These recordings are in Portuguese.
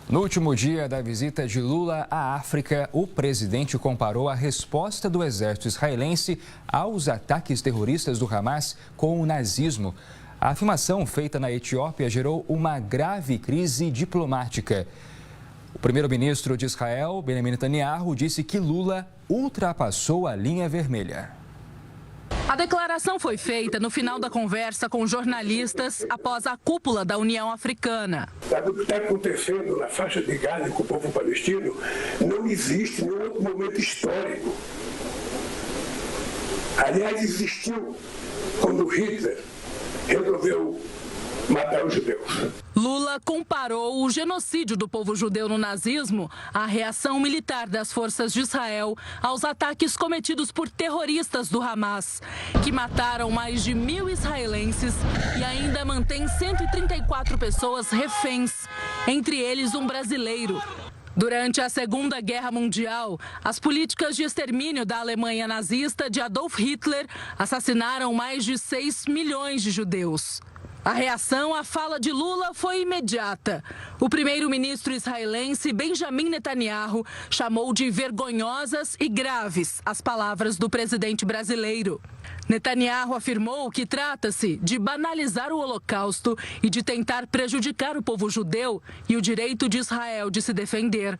No último dia da visita de Lula à África, o presidente comparou a resposta do exército israelense aos ataques terroristas do Hamas com o nazismo. A afirmação feita na Etiópia gerou uma grave crise diplomática. O primeiro-ministro de Israel, Benjamin Netanyahu, disse que Lula ultrapassou a linha vermelha. A declaração foi feita no final da conversa com jornalistas após a cúpula da União Africana. O que está acontecendo na faixa de Gaza com o povo palestino não existe em outro momento histórico. Aliás, existiu quando Hitler resolveu matar os judeus. Lula comparou o genocídio do povo judeu no nazismo à reação militar das forças de Israel aos ataques cometidos por terroristas do Hamas, que mataram mais de 1.000 israelenses e ainda mantém 134 pessoas reféns, entre eles um brasileiro. Durante a Segunda Guerra Mundial, as políticas de extermínio da Alemanha nazista de Adolf Hitler assassinaram mais de 6 milhões de judeus. A reação à fala de Lula foi imediata. O primeiro-ministro israelense Benjamin Netanyahu chamou de vergonhosas e graves as palavras do presidente brasileiro. Netanyahu afirmou que trata-se de banalizar o Holocausto e de tentar prejudicar o povo judeu e o direito de Israel de se defender.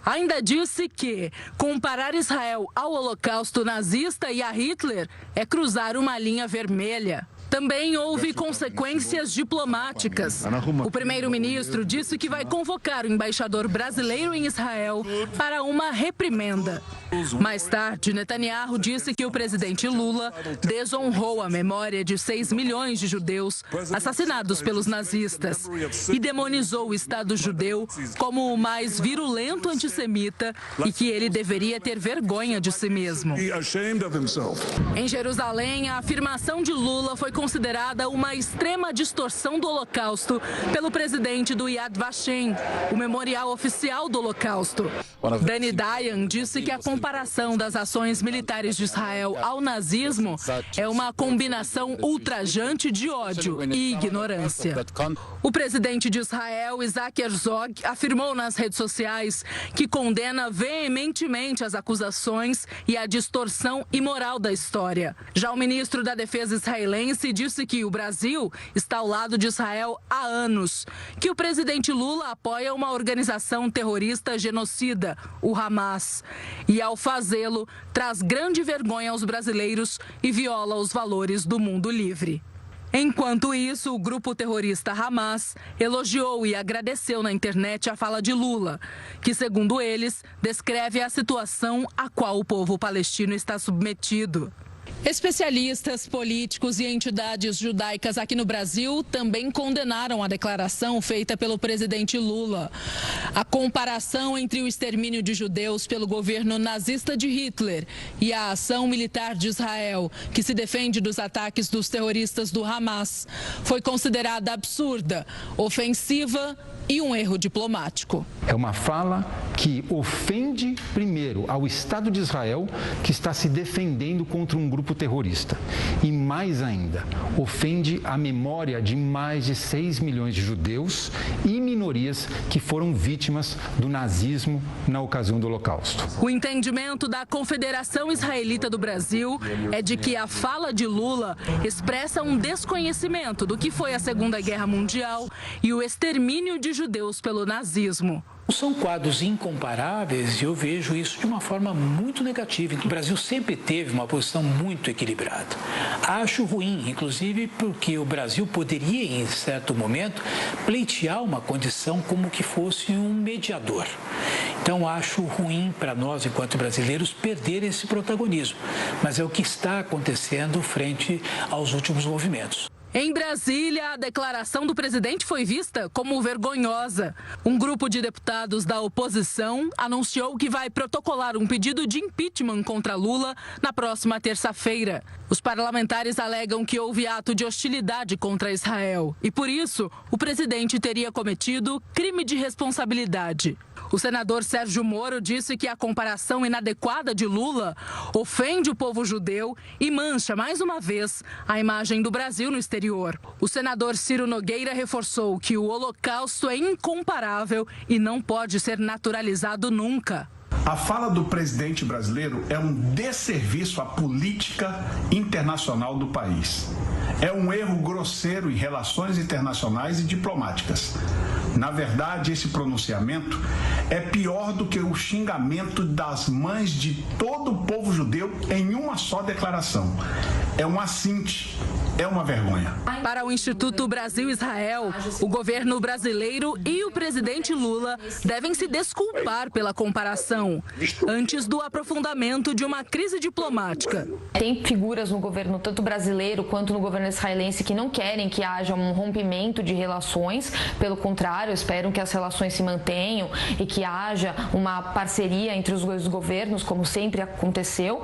Ainda disse que comparar Israel ao Holocausto nazista e a Hitler é cruzar uma linha vermelha. Também houve consequências diplomáticas. O primeiro-ministro disse que vai convocar o embaixador brasileiro em Israel para uma reprimenda. Mais tarde, Netanyahu disse que o presidente Lula desonrou a memória de 6 milhões de judeus assassinados pelos nazistas e demonizou o Estado judeu como o mais virulento antissemita e que ele deveria ter vergonha de si mesmo. Em Jerusalém, a afirmação de Lula foi considerada uma extrema distorção do Holocausto pelo presidente do Yad Vashem, o memorial oficial do Holocausto. Danny Dayan disse que a comparação das ações militares de Israel ao nazismo é uma combinação ultrajante de ódio e ignorância. O presidente de Israel, Isaac Herzog, afirmou nas redes sociais que condena veementemente as acusações e a distorção imoral da história. Já o ministro da Defesa israelense disse que o Brasil está ao lado de Israel há anos, que o presidente Lula apoia uma organização terrorista genocida, o Hamas, e ao fazê-lo traz grande vergonha aos brasileiros e viola os valores do mundo livre. Enquanto isso, o grupo terrorista Hamas elogiou e agradeceu na internet a fala de Lula, que, segundo eles, descreve a situação a qual o povo palestino está submetido. Especialistas, políticos e entidades judaicas aqui no Brasil também condenaram a declaração feita pelo presidente Lula. A comparação entre o extermínio de judeus pelo governo nazista de Hitler e a ação militar de Israel, que se defende dos ataques dos terroristas do Hamas, foi considerada absurda, ofensiva e um erro diplomático. É uma fala que ofende, primeiro, ao Estado de Israel, que está se defendendo contra um grupo terrorista. E, mais ainda, ofende a memória de mais de 6 milhões de judeus e minorias que foram vítimas do nazismo na ocasião do Holocausto. O entendimento da Confederação Israelita do Brasil é de que a fala de Lula expressa um desconhecimento do que foi a Segunda Guerra Mundial e o extermínio de judeus pelo nazismo. São quadros incomparáveis e eu vejo isso de uma forma muito negativa. O Brasil sempre teve uma posição muito equilibrada. Acho ruim, inclusive, porque o Brasil poderia, em certo momento, pleitear uma condição como que fosse um mediador. Então, acho ruim para nós, enquanto brasileiros, perder esse protagonismo. Mas é o que está acontecendo frente aos últimos movimentos. Em Brasília, a declaração do presidente foi vista como vergonhosa. Um grupo de deputados da oposição anunciou que vai protocolar um pedido de impeachment contra Lula na próxima terça-feira. Os parlamentares alegam que houve ato de hostilidade contra Israel e, por isso, o presidente teria cometido crime de responsabilidade. O senador Sérgio Moro disse que a comparação inadequada de Lula ofende o povo judeu e mancha, mais uma vez, a imagem do Brasil no exterior. Exterior. O senador Ciro Nogueira reforçou que o Holocausto é incomparável e não pode ser naturalizado nunca. A fala do presidente brasileiro é um desserviço à política internacional do país. É um erro grosseiro em relações internacionais e diplomáticas. Na verdade, esse pronunciamento é pior do que o xingamento das mães de todo o povo judeu em uma só declaração. É um assinte, é uma vergonha. Para o Instituto Brasil-Israel, o governo brasileiro e o presidente Lula devem se desculpar pela comparação, antes do aprofundamento de uma crise diplomática. Tem figuras no governo, tanto brasileiro quanto no governo israelense, que não querem que haja um rompimento de relações. Pelo contrário, esperam que as relações se mantenham e que haja uma parceria entre os dois governos, como sempre aconteceu,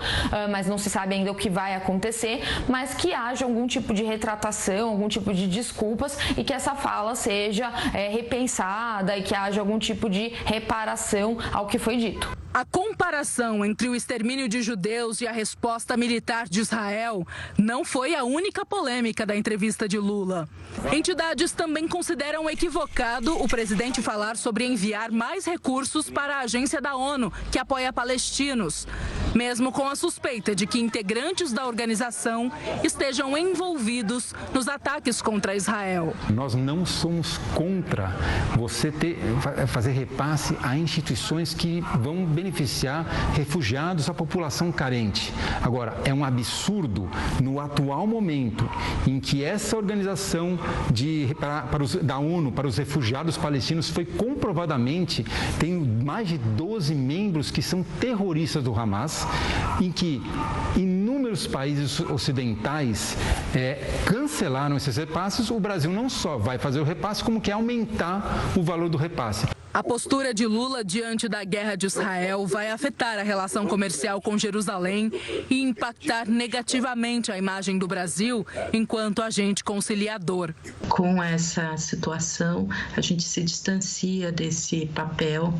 mas não se sabe ainda o que vai acontecer, mas que haja algum tipo de retratação, algum tipo de desculpas e que essa fala seja repensada e que haja algum tipo de reparação ao que foi dito. A comparação entre o extermínio de judeus e a resposta militar de Israel não foi a única polêmica da entrevista de Lula. Entidades também consideram equivocado o presidente falar sobre enviar mais recursos para a agência da ONU, que apoia palestinos, mesmo com a suspeita de que integrantes da organização estejam envolvidos nos ataques contra Israel. Nós não somos contra você fazer repasse a instituições que vão beneficiar refugiados, a população carente. Agora, é um absurdo no atual momento em que essa organização da ONU para os refugiados palestinos foi comprovadamente, tem mais de 12 membros que são terroristas do Hamas, em que inúmeros países ocidentais cancelaram esses repasses. O Brasil não só vai fazer o repasse, como quer aumentar o valor do repasse. A postura de Lula diante da guerra de Israel vai afetar a relação comercial com Jerusalém e impactar negativamente a imagem do Brasil enquanto agente conciliador. Com essa situação, a gente se distancia desse papel,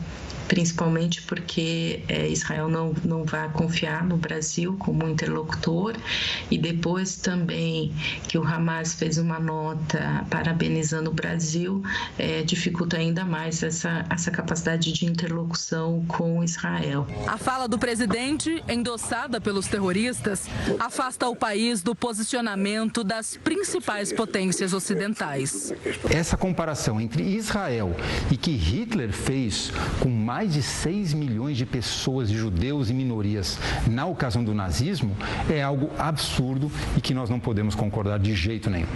principalmente porque Israel não vai confiar no Brasil como interlocutor, e depois também que o Hamas fez uma nota parabenizando o Brasil, dificulta ainda mais essa capacidade de interlocução com Israel. A fala do presidente, endossada pelos terroristas, afasta o país do posicionamento das principais potências ocidentais. Essa comparação entre Israel e que Hitler fez com mais de 6 milhões de pessoas, de judeus e minorias, na ocasião do nazismo, é algo absurdo e que nós não podemos concordar de jeito nenhum.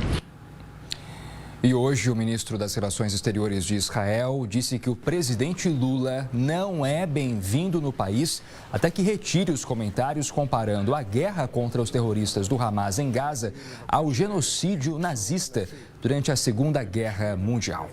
E hoje o ministro das Relações Exteriores de Israel disse que o presidente Lula não é bem-vindo no país até que retire os comentários comparando a guerra contra os terroristas do Hamas em Gaza ao genocídio nazista durante a Segunda Guerra Mundial.